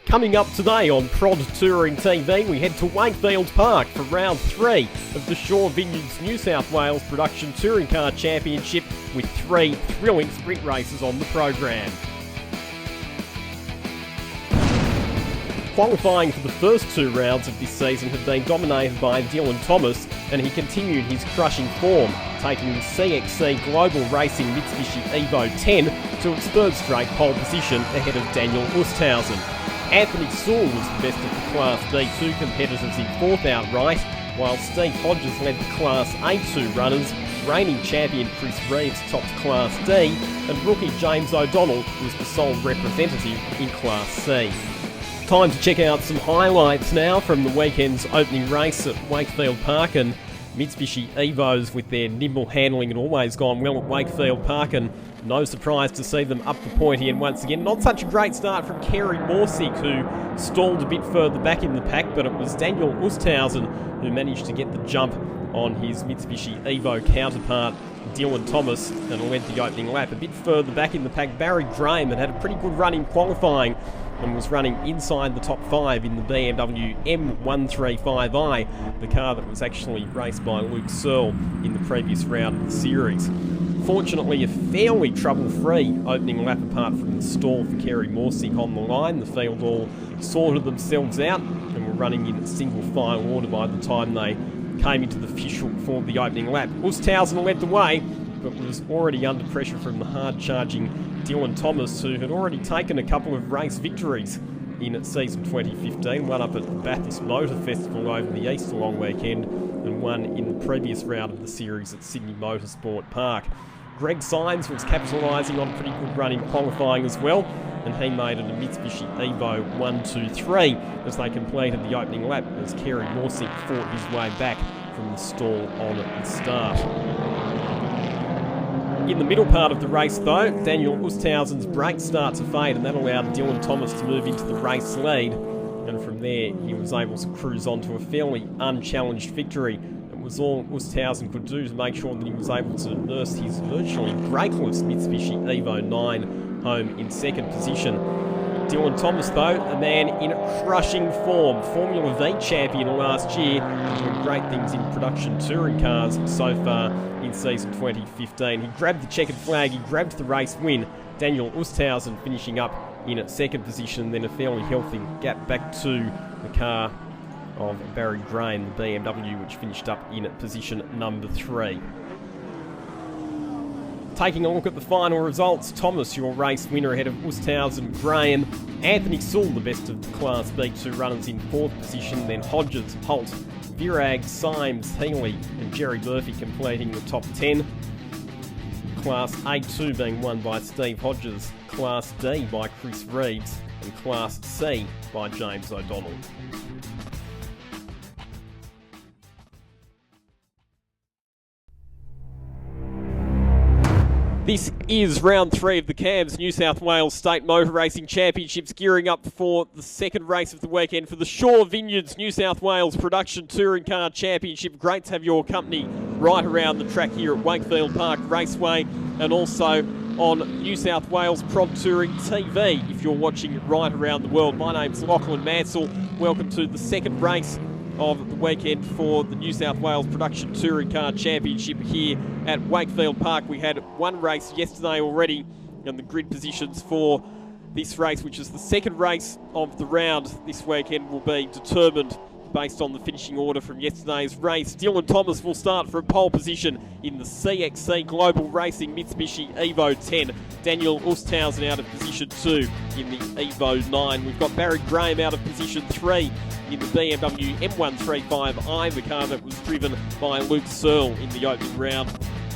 Coming up today on Prod Touring TV, we head to Wakefield Park for round 3 of the Shaw Vineyards New South Wales Production Touring Car Championship with 3 thrilling sprint races on the program. Qualifying for the first 2 rounds of this season had been dominated by Dylan Thomas, and he continued his crushing form, taking the CXC Global Racing Mitsubishi Evo 10 to its 3rd straight pole position ahead of Daniel Usthausen. Anthony Sewell was the best of the Class D2 competitors in 4th outright, while Steve Hodges led the Class A2 runners. Reigning champion Chris Reeves topped Class D, and rookie James O'Donnell was the sole representative in Class C. Time to check out some highlights now from the weekend's opening race at Wakefield Park, and Mitsubishi Evos with their nimble handling had always gone well at Wakefield Park, and no surprise to see them up the pointy end once again. Not such a great start from Kerry Morsick, who stalled a bit further back in the pack, but it was Daniel Usthausen who managed to get the jump on his Mitsubishi Evo counterpart Dylan Thomas and led the opening lap. A bit further back in the pack, Barry Graham had a pretty good run in qualifying and was running inside the top 5 in the BMW M135i, the car that was actually raced by Luke Searle in the previous round of the series. Fortunately, a fairly trouble-free opening lap apart from the stall for Kerry Morsick on the line. The field all sorted themselves out and were running in single file order by the time they came into the official for the opening lap. Usthausen led the way, but was already under pressure from the hard-charging Dylan Thomas, who had already taken a couple of race victories in season 2015, one up at the Bathurst Motor Festival over the Easter long weekend and one in the previous round of the series at Sydney Motorsport Park. Greg Symes was capitalising on a pretty good run in qualifying as well, and he made it a Mitsubishi Evo 1-2-3 as they completed the opening lap as Kerry Morsick fought his way back from the stall on at the start. In the middle part of the race though, Daniel Usthausen's brake start to fade, and that allowed Dylan Thomas to move into the race lead, and from there he was able to cruise on to a fairly unchallenged victory. It was all Usthausen could do to make sure that he was able to nurse his virtually brakeless Mitsubishi Evo 9 home in 2nd position. Dylan Thomas though, a man in crushing form, Formula V champion last year, doing great things in production touring cars so far in season 2015. He grabbed the checkered flag, he grabbed the race win. Daniel Usthausen finishing up in 2nd position, then a fairly healthy gap back to the car of Barry Graham, the BMW, which finished up in position number 3. Taking a look at the final results, Thomas, your race winner ahead of Usthausen, Graham. Anthony Sewell, the best of the Class B2 runners, in 4th position. Then Hodges, Holt, Virag, Symes, Healy and Jerry Murphy completing the top 10. Class A2 being won by Steve Hodges, Class D by Chris Reeves and Class C by James O'Donnell. This is round 3 of the CAMS New South Wales State Motor Racing Championships, gearing up for the 2nd race of the weekend for the Shaw Vineyards New South Wales Production Touring Car Championship. Great to have your company right around the track here at Wakefield Park Raceway, and also on New South Wales Prod Touring TV if you're watching right around the world. My name's Lachlan Mansell. Welcome to the 2nd race of the weekend for the New South Wales Production Touring Car Championship here at Wakefield Park. We had 1 race yesterday already, and the grid positions for this race, which is the 2nd race of the round this weekend, will be determined based on the finishing order from yesterday's race. Dylan Thomas will start from pole position in the CXC Global Racing Mitsubishi Evo 10. Daniel Usthausen out of position 2 in the Evo 9. We've got Barry Graham out of position 3 in the BMW M135i, the car that was driven by Luke Searle in the opening round,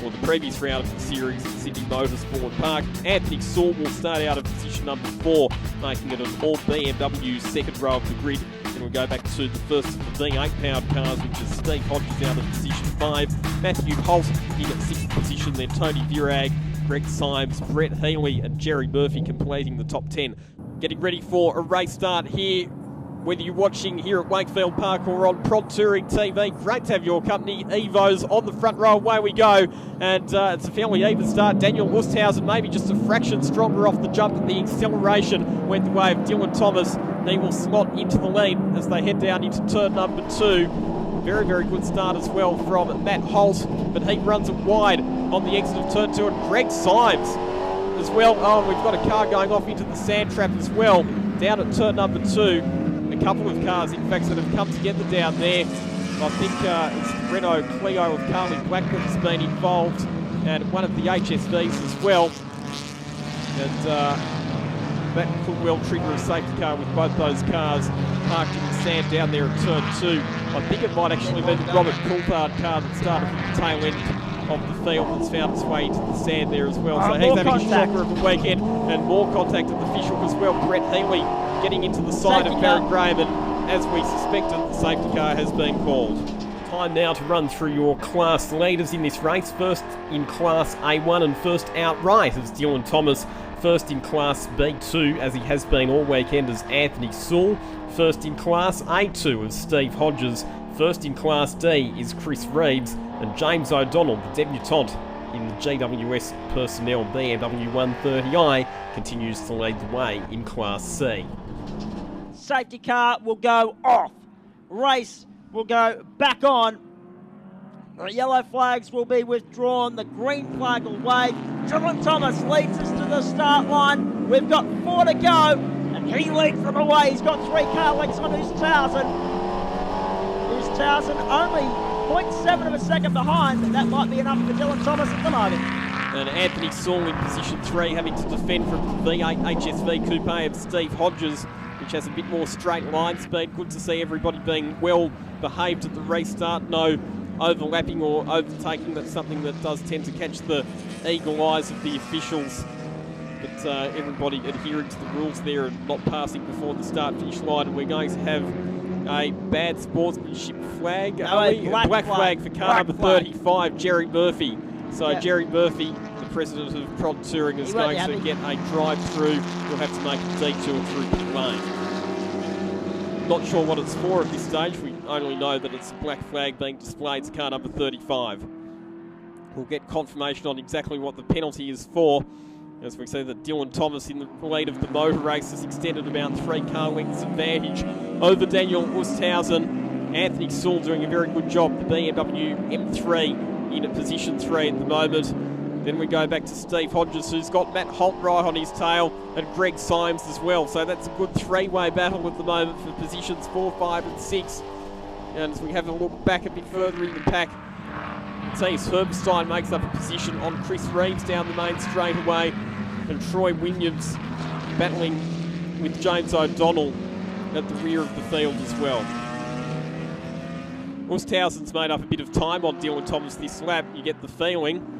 or the previous round of the series at Sydney Motorsport Park. Anthony Sewell will start out of position number 4, making it an all BMW 2nd row of the grid. Then we'll go back to the first of the V8 powered cars, which is Steve Hodges out of position 5, Matthew Holt in at 6th position, then Tony Virag, Greg Symes, Brett Healy and Jerry Murphy completing the top 10. Getting ready for a race start here Whether you're watching here at Wakefield Park or on Prod Touring TV, great to have your company. Evo's on the front row, away we go. And it's a fairly even start. Daniel Oosthausen maybe just a fraction stronger off the jump, but the acceleration went the way of Dylan Thomas. He will slot into the lead as they head down into turn number 2. Very, very good start as well from Matt Holt, but he runs it wide on the exit of turn 2. And Greg Symes as well. Oh, we've got a car going off into the sand trap as well down at turn number 2. A couple of cars, in fact, that have come together down there. I think it's the Renault Clio of Carly Blackman's been involved, and one of the HSVs as well. And that could well trigger a safety car with both those cars parked in the sand down there at turn 2. I think it might actually be the Robert Coulthard car that started from the tail end of the field that's found its way into the sand there as well. So he's having a shocker of the weekend, and more contact at the official as well. Brett Healy getting into the side of Barrett Graham, and as we suspected, the safety car has been called. Time now to run through your class leaders in this race. First in Class A1 and first outright is Dylan Thomas. First in Class B2, as he has been all weekend, is Anthony Sewell. First in Class A2 is Steve Hodges. First in Class D is Chris Reeves, and James O'Donnell, the debutant in the GWS Personnel BMW 130i, continues to lead the way in Class C. Safety car will go off. Race will go back on. The yellow flags will be withdrawn. The green flag will wave. Dylan Thomas leads us to the start line. We've got 4 to go, and he leads them away. He's got 3 car lengths on Oosthausen. Oosthausen only 0.7 of a second behind, and that might be enough for Dylan Thomas at the moment. And Anthony Sewell in position 3, having to defend from the V8 HSV Coupe of Steve Hodges, which has a bit more straight line speed. Good to see everybody being well behaved at the restart. No overlapping or overtaking. That's something that does tend to catch the eagle eyes of the officials. But everybody adhering to the rules there and not passing before the start-finish line. And we're going to have a bad sportsmanship flag. Black flag for car number 35, Jerry Murphy. So yep. Jerry Murphy, the president of Prod Touring, is going to get a drive-through. We'll have to make a detour through the lane. Not sure what it's for at this stage. We only know that it's a black flag being displayed to car number 35. We'll get confirmation on exactly what the penalty is for, as we see that Dylan Thomas in the lead of the motor race has extended about 3 car lengths advantage over Daniel Oosthausen. Anthony Sewell doing a very good job, the BMW M3 in at position 3 at the moment. Then we go back to Steve Hodges, who's got Matt Holt right on his tail, and Greg Symes as well. So that's a good 3-way battle at the moment for positions 4, 5 and 6. And as we have a look back a bit further in the pack, Matthias Herberstein makes up a position on Chris Reeves down the main straightaway, and Troy Williams battling with James O'Donnell at the rear of the field as well. Oosthausen's made up a bit of time on Dylan Thomas this lap, you get the feeling.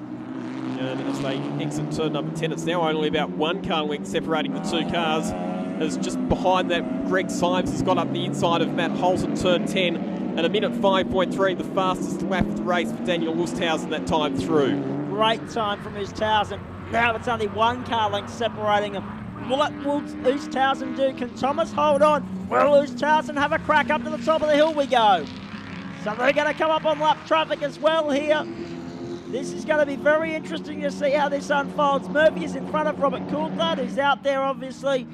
And as they exit turn number 10, it's now only about 1 car length separating the 2 cars. As just behind that, Greg Symes has got up the inside of Matt Holt at turn 10. And a minute 5.3, the fastest lap of the race for Daniel Oosthausen that time through. Great time from Oosthausen. Now it's only 1 car length separating them. What will Oosthausen do? Can Thomas hold on? Will Oosthausen have a crack up to the top of the hill we go? So they're going to come up on lap traffic as well here. This is going to be very interesting to see how this unfolds. Murphy is in front of Robert Coulthard, who's out there obviously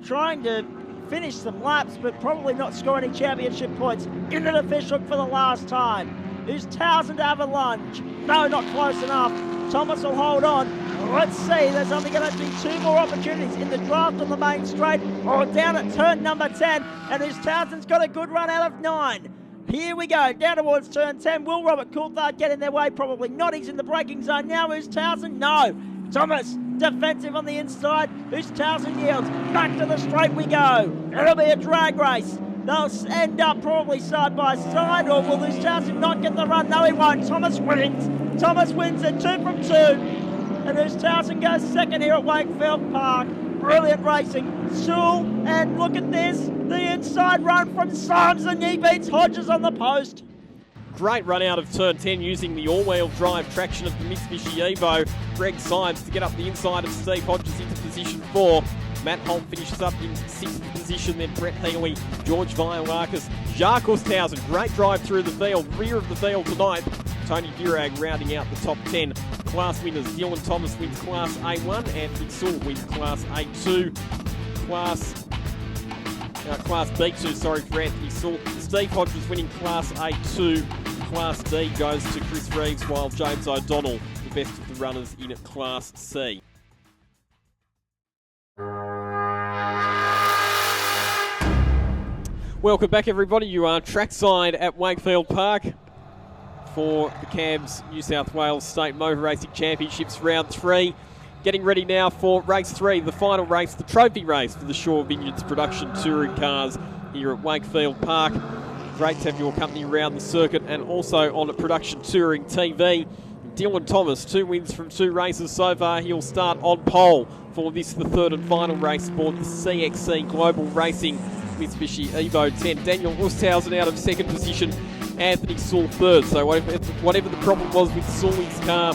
trying to finish some laps, but probably not score any championship points. Into the fishhook for the last time. Oosthausen to have a lunge. No, not close enough. Thomas will hold on. Let's see, there's only going to be 2 more opportunities in the draft on the main straight or down at turn number 10. And Oosthausen's got a good run out of 9. Here we go, down towards turn 10. Will Robert Coulthard get in their way? Probably not. He's in the braking zone now. Oosthausen? No. Thomas, defensive on the inside. Oosthausen yields. Back to the straight we go. It'll be a drag race. They'll end up probably side by side, or will Oosthausen not get the run? No, he won't. Thomas wins. Thomas wins at 2 from 2. And Oosthausen goes second here at Wakefield Park. Brilliant racing. Sewell, and look at this. The inside run from Symes, and he beats Hodges on the post. Great run out of turn 10 using the all-wheel drive traction of the Mitsubishi Evo. Greg Symes to get up the inside of Steve Hodges into position 4. Matt Holt finishes up in 6th position, then Brett Healy, George Violakis, Jacques Oosthuizen, great drive through the field, rear of the field tonight. Tony Virag rounding out the top 10. Class winners, Dylan Thomas wins Class A1, Anthony Sewell wins Class A2. Class B2, sorry, for Anthony Sewell. Steve Hodges winning Class A2. Class D goes to Chris Reeves, while James O'Donnell, the best of the runners in Class C. Welcome back, everybody. You are trackside at Wakefield Park for the CAMS New South Wales State Motor Racing Championships Round 3. Getting ready now for Race 3, the final race, the trophy race for the Shaw Vineyards production touring cars here at Wakefield Park. Great to have your company around the circuit, and also on at Production Touring TV. Dylan Thomas, 2 wins from 2 races so far. He'll start on pole for this, the third and final race aboard the CXC Global Racing Mitsubishi Evo 10. Daniel Oosthuizen out of 2nd position. Anthony Sewell 3rd. So whatever the problem was with Sewell's car,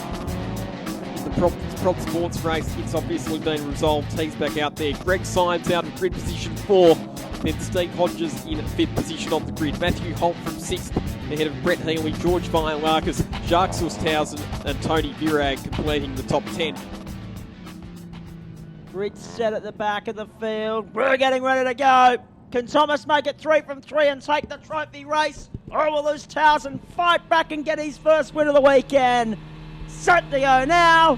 the Prop Sports race, it's obviously been resolved. He's back out there. Greg Symes out of grid position 4. Then Steve Hodges in 5th position on the grid. Matthew Holt from 6th, ahead of Brett Healy, George Violakis, Jacques Oosthuizen and Tony Virag completing the top 10. Grid set at the back of the field. We're getting ready to go. Can Thomas make it 3 from 3 and take the trophy race? Or will Oosthuizen fight back and get his first win of the weekend? Set to go now.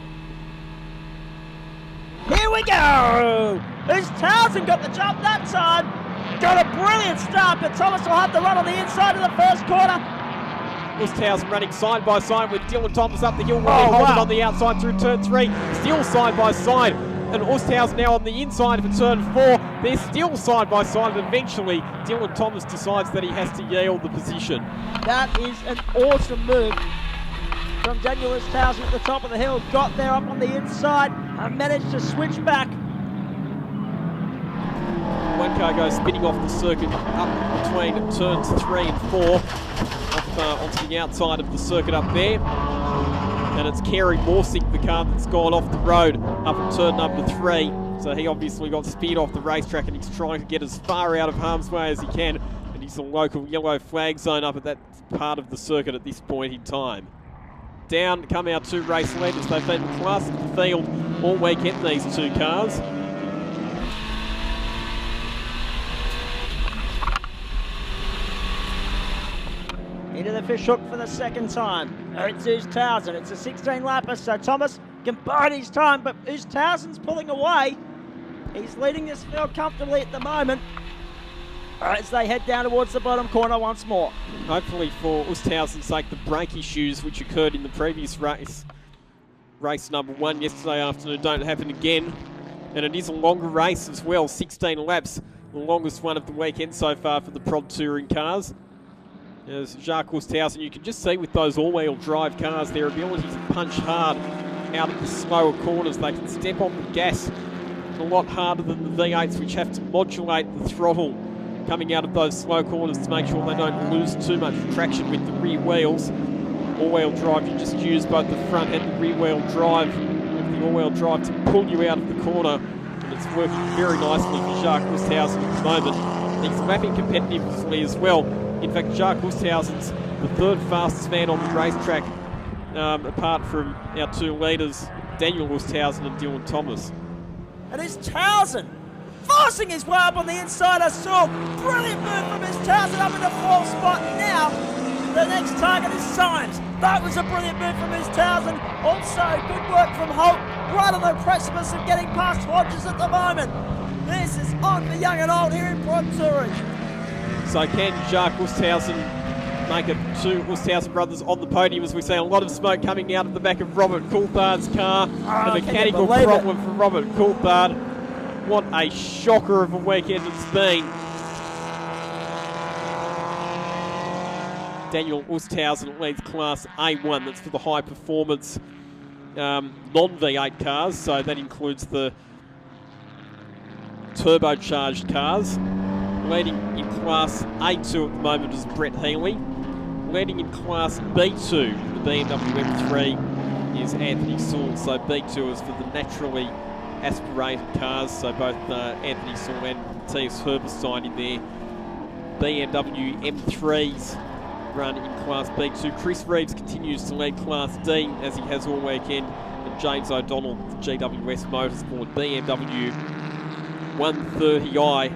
Here we go. Oosthuizen got the jump that time. Got a brilliant start, but Thomas will have to run on the inside of the first corner. Oosthuizen running side by side with Dylan Thomas up the hill. Holding on the outside through turn 3. Still side by side. And Oosthuizen now on the inside for turn 4. They're still side by side, and eventually Dylan Thomas decides that he has to yield the position. That is an awesome move from Daniel Oosthuizen at the top of the hill. Got there up on the inside and managed to switch back. One car goes spinning off the circuit up between turns 3 and 4, onto the outside of the circuit up there. And it's Kerry Morsink, the car that's gone off the road up at turn number 3. So he obviously got speared off the racetrack, and he's trying to get as far out of harm's way as he can. And he's the local yellow flag zone up at that part of the circuit at this point in time. Down come our 2 race leaders. They've been the class of the field all weekend, these 2 cars. Into the fish hook for the second time. It's Oosthuizen. It's a 16-lapper, so Thomas can bide his time, but Oosthuizen's pulling away. He's leading this field comfortably at the moment as they head down towards the bottom corner once more. Hopefully for Oosthuizen's sake, the brake issues which occurred in the previous race number 1 yesterday afternoon, don't happen again. And it is a longer race as well, 16 laps, the longest one of the weekend so far for the Prod Touring cars. As Jacques Oosthuizen, you can just see with those all-wheel drive cars, their ability to punch hard out of the slower corners. They can step on the gas a lot harder than the V8s, which have to modulate the throttle coming out of those slow corners to make sure they don't lose too much traction with the rear wheels. All-wheel drive, you just use both the front and the rear-wheel drive of the all-wheel drive to pull you out of the corner. And it's working very nicely for Jacques Oosthuizen at the moment. He's lapping competitively as well. In fact, Jacques Oosthuizen's the 3rd fastest man on the racetrack, apart from our 2 leaders, Daniel Oosthuizen and Dylan Thomas. And Oosthuizen forcing his way up on the inside. I saw brilliant move from Oosthuizen up in the 4th spot. Now the next target is Symes. That was a brilliant move from Oosthuizen. Also good work from Holt, right on the precipice of getting past Hodges at the moment. This is on for young and old here in Prod Touring. So can Jacques Oosthuizen make it 2 Oosthuizen brothers on the podium, as we see a lot of smoke coming out of the back of Robert Coulthard's car. A mechanical problem for Robert Coulthard. What a shocker of a weekend it's been. Daniel Oosthuizen leads Class A1. That's for the high performance non-V8 cars. So that includes the turbocharged cars. Leading in Class A2 at the moment is Brett Healy. Leading in Class B2, the BMW M3, is Anthony Sewell. So B2 is for the naturally aspirated cars, so both Anthony Saul and Matthias Herberstein in their BMW M3s run in Class B2. Chris Reeves continues to lead Class D as he has all weekend, and James O'Donnell, GWS Motorsport BMW 130i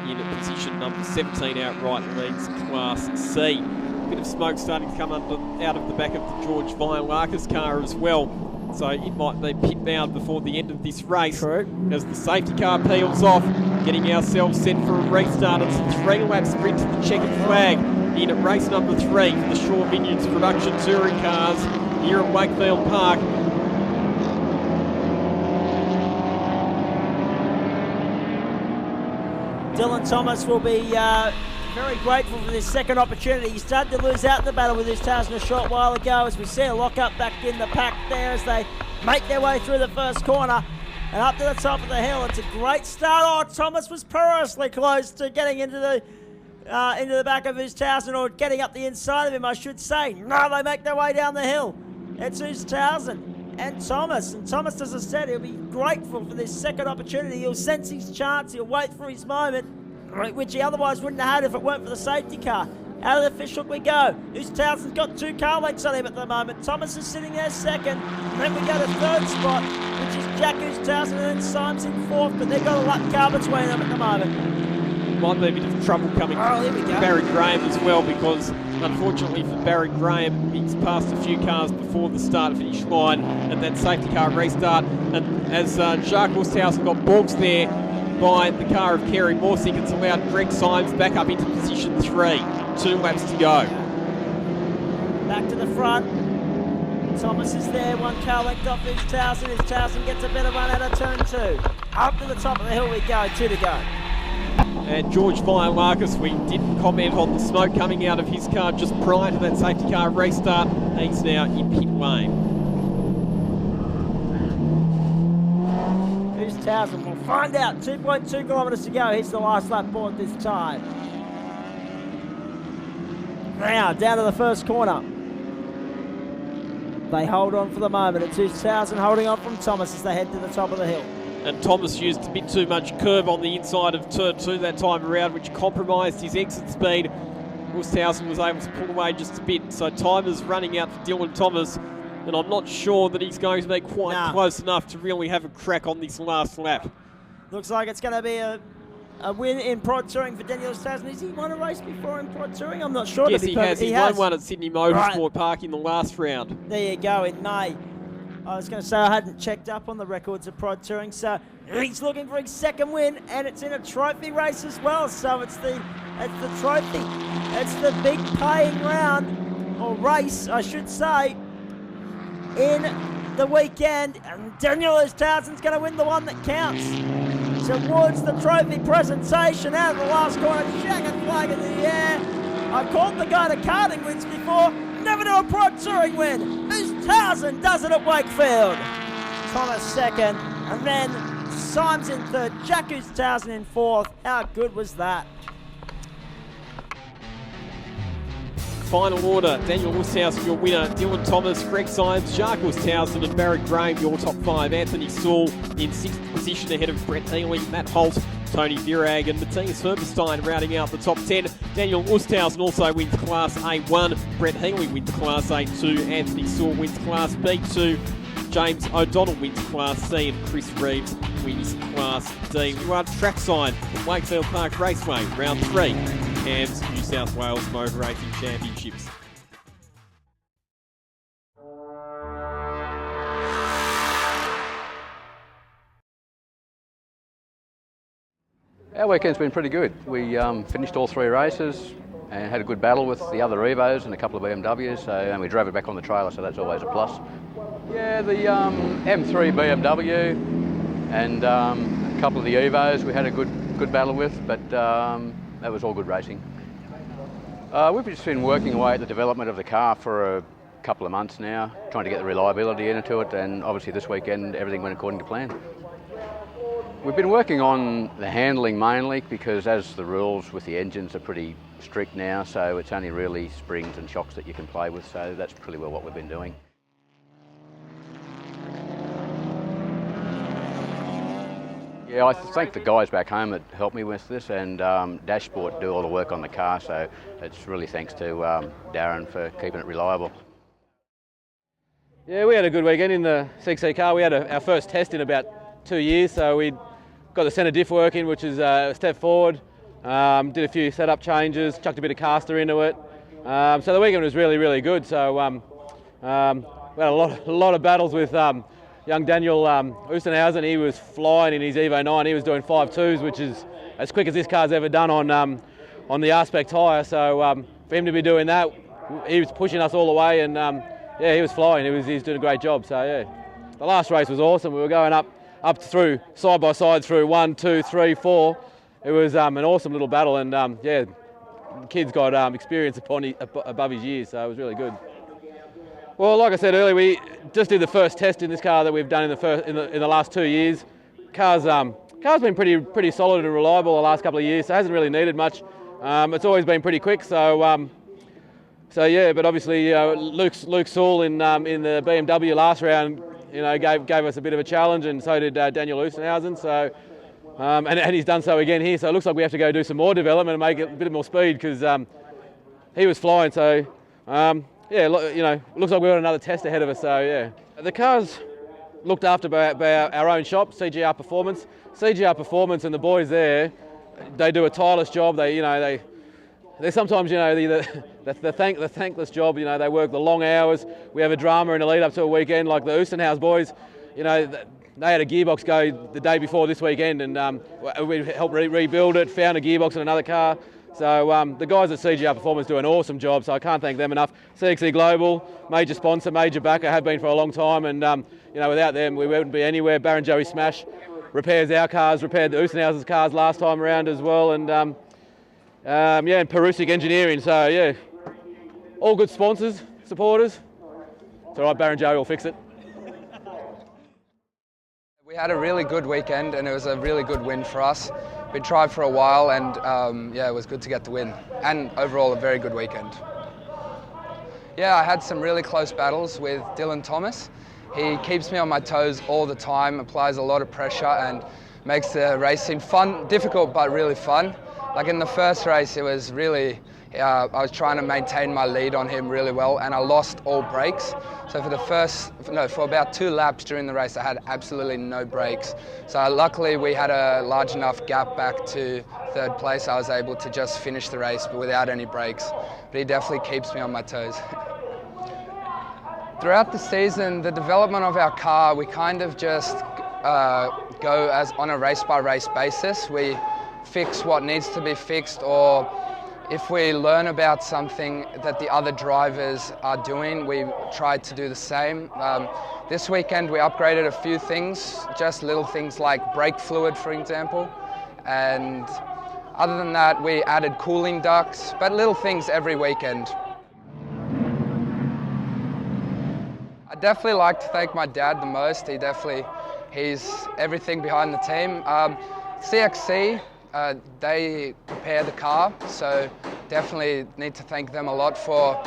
in position number 17 outright leads Class C. Bit of smoke starting to come out of the back of the George Violakis car as well, so it might be pit bound before the end of this race. True. As the safety car peels off, getting ourselves set for a restart. It's a 3-lap sprint to the checkered flag in at race number 3 for the Shaw Vineyards production touring cars here at Wakefield Park. Dylan Thomas will be very grateful for this second opportunity. He started to lose out in the battle with his Towson a short while ago, as we see a lock-up back in the pack there as they make their way through the first corner and up to the top of the hill. It's a great start. Oh, Thomas was perilously close to getting into the back of his Towson, or getting up the inside of him, I should say. No, they make their way down the hill. It's Towson and Thomas. And Thomas, as I said, he'll be grateful for this second opportunity. He'll sense his chance. He'll wait for his moment, which he otherwise wouldn't have had if it weren't for the safety car. Out of the fish hook we go. Towson's got 2 car lengths on him at the moment. Thomas is sitting there second. And then we go to third spot, which is Jack Towson, and then Symes in fourth, but they've got a lap car between them at the moment. Might be a bit of trouble coming from Barry Graham as well, because unfortunately for Barry Graham, he's passed a few cars before the start-finish line and that safety car restart. And as Jacques Towson got bogged there by the car of Kerry Morsink, it's allowed Greg Symes back up into position 3. 2 laps to go. Back to the front. Thomas is there, 1 car length off Towson. Towson gets a better run out of turn 2. Up to the top of the hill we go, 2 to go. And George Violakis, we didn't comment on the smoke coming out of his car just prior to that safety car restart. He's now in pit lane. Who's Towson? We'll find out. 2.2 kilometres to go. Here's the last lap board this time. Now, down to the first corner. They hold on for the moment. It's Towson holding on from Thomas as they head to the top of the hill. And Thomas used a bit too much curve on the inside of turn 2 that time around, which compromised his exit speed. Towson was able to pull away just a bit. So time is running out for Dylan Thomas, and I'm not sure that he's going to be quite close enough to really have a crack on this last lap. Looks like it's going to be a win in Prod Touring for Daniel Towson. Has he won a race before in Prod Touring? I'm not sure. Yes, he has. He won one at Sydney Motorsport Park in the last round. There you go, in May. I was going to say I hadn't checked up on the records of Prod Touring, so he's looking for his second win, and it's in a trophy race as well. So it's the trophy. It's the big paying round, or race, I should say, in the weekend. And Daniel Towson's going to win the one that counts. Towards the trophy presentation, out of the last corner, checkered flag in the air. I called the guy to karting wins before. Never do a Prod Touring win. Towson does it at Wakefield. Thomas second, and then Symes in third, Jack Towson in fourth. How good was that? Final order: Daniel Towson, your winner; Dylan Thomas, Greg Symes, Jacques Towson, and Barry Graham, your top 5. Anthony Saul in 6th position ahead of Brett Healy, Matt Holt, Tony Virag, and Matthias Herberstein rounding out the top 10. Daniel Towson also wins Class A1. Brett Healy wins Class A2. Anthony Saul wins Class B2. James O'Donnell wins Class C, and Chris Reeves wins Class D. You are trackside at Wakefield Park Raceway, round 3, CAMS New South Wales Motor Racing Championships. Our weekend's been pretty good. We finished all 3 races and had a good battle with the other Evos and a couple of BMWs, and we drove it back on the trailer, so that's always a plus. Yeah, the M3 BMW and a couple of the Evos we had a good battle with, but that was all good racing. We've just been working away at the development of the car for a couple of months now, trying to get the reliability into it, and obviously this weekend everything went according to plan. We've been working on the handling mainly because as the rules with the engines are pretty strict now, so it's only really springs and shocks that you can play with, so that's pretty well what we've been doing. Yeah, I thank the guys back home that helped me with this, and Dashport do all the work on the car, so it's really thanks to Darren for keeping it reliable. Yeah, we had a good weekend in the CC car. We had our first test in about 2 years, so we got the centre diff working, which is a step forward. Did a few setup changes, chucked a bit of caster into it. So the weekend was really, really good. So we had a lot of battles with young Daniel Oostenhausen. He was flying in his Evo 9. He was doing 5.2s, which is as quick as this car's ever done on the Aspect tyre. So for him to be doing that, he was pushing us all the way, and yeah, he was flying. He was doing a great job. So yeah, the last race was awesome. We were going up through side by side through 1, 2, 3, 4. It was an awesome little battle, and yeah, the kid's got experience above his years, so it was really good. Well, like I said earlier, we just did the first test in this car that we've done in the last 2 years. Car's been pretty solid and reliable the last couple of years, so it hasn't really needed much. It's always been pretty quick, so yeah. But obviously, Luke Sewell in the BMW last round, gave us a bit of a challenge, and so did Daniel Oostenhausen. So. And he's done so again here, so it looks like we have to go do some more development and make it a bit more speed, because he was flying. So yeah, looks like we've got another test ahead of us. So yeah, the car's looked after by our own shop, CGR Performance. CGR Performance and the boys there, they do a tireless job. They're sometimes the thankless job. They work the long hours. We have a drama in the lead up to a weekend, like the Oostenhouse boys. They had a gearbox go the day before this weekend, and we helped rebuild it, found a gearbox in another car. So the guys at CGR Performance do an awesome job, so I can't thank them enough. CXC Global, major sponsor, major backer, have been for a long time, and without them we wouldn't be anywhere. Baron Joey Smash repairs our cars, repaired the Oostenhausen's cars last time around as well, and and Perusic Engineering. So yeah, all good sponsors, supporters. It's all right, Baron Joey will fix it. We had a really good weekend, and it was a really good win for us. We tried for a while, and yeah, it was good to get the win. And overall, a very good weekend. Yeah, I had some really close battles with Dylan Thomas. He keeps me on my toes all the time, applies a lot of pressure, and makes the racing fun, difficult but really fun. Like in the first race, it was really, I was trying to maintain my lead on him really well, and I lost all brakes. So for about 2 laps during the race, I had absolutely no brakes. So luckily we had a large enough gap back to 3rd place. I was able to just finish the race, but without any brakes. But he definitely keeps me on my toes. Throughout the season, the development of our car, we kind of just go as on a race-by-race basis. We fix what needs to be fixed, or if we learn about something that the other drivers are doing, we try to do the same. This weekend we upgraded a few things, just little things like brake fluid, for example. And other than that, we added cooling ducts, but little things every weekend. I definitely like to thank my dad the most. He's everything behind the team. CXC, they prepare the car, so definitely need to thank them a lot for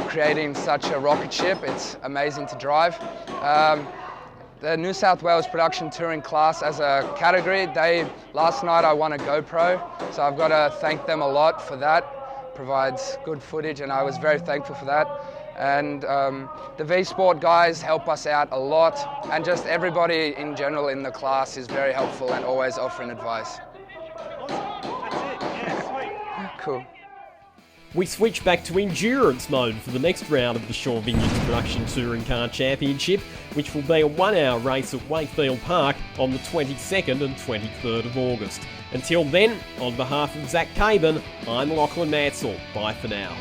creating such a rocket ship. It's amazing to drive. The New South Wales production touring class as a category, last night I won a GoPro, so I've got to thank them a lot for that. Provides good footage, and I was very thankful for that. And the V-Sport guys help us out a lot, and just everybody in general in the class is very helpful and always offering advice. Cool. We switch back to endurance mode for the next round of the Shaw Vineyards Production Touring Car Championship, which will be a 1-hour race at Wakefield Park on the 22nd and 23rd of August. Until then, on behalf of Zach Caban, I'm Lachlan Mansell. Bye for now.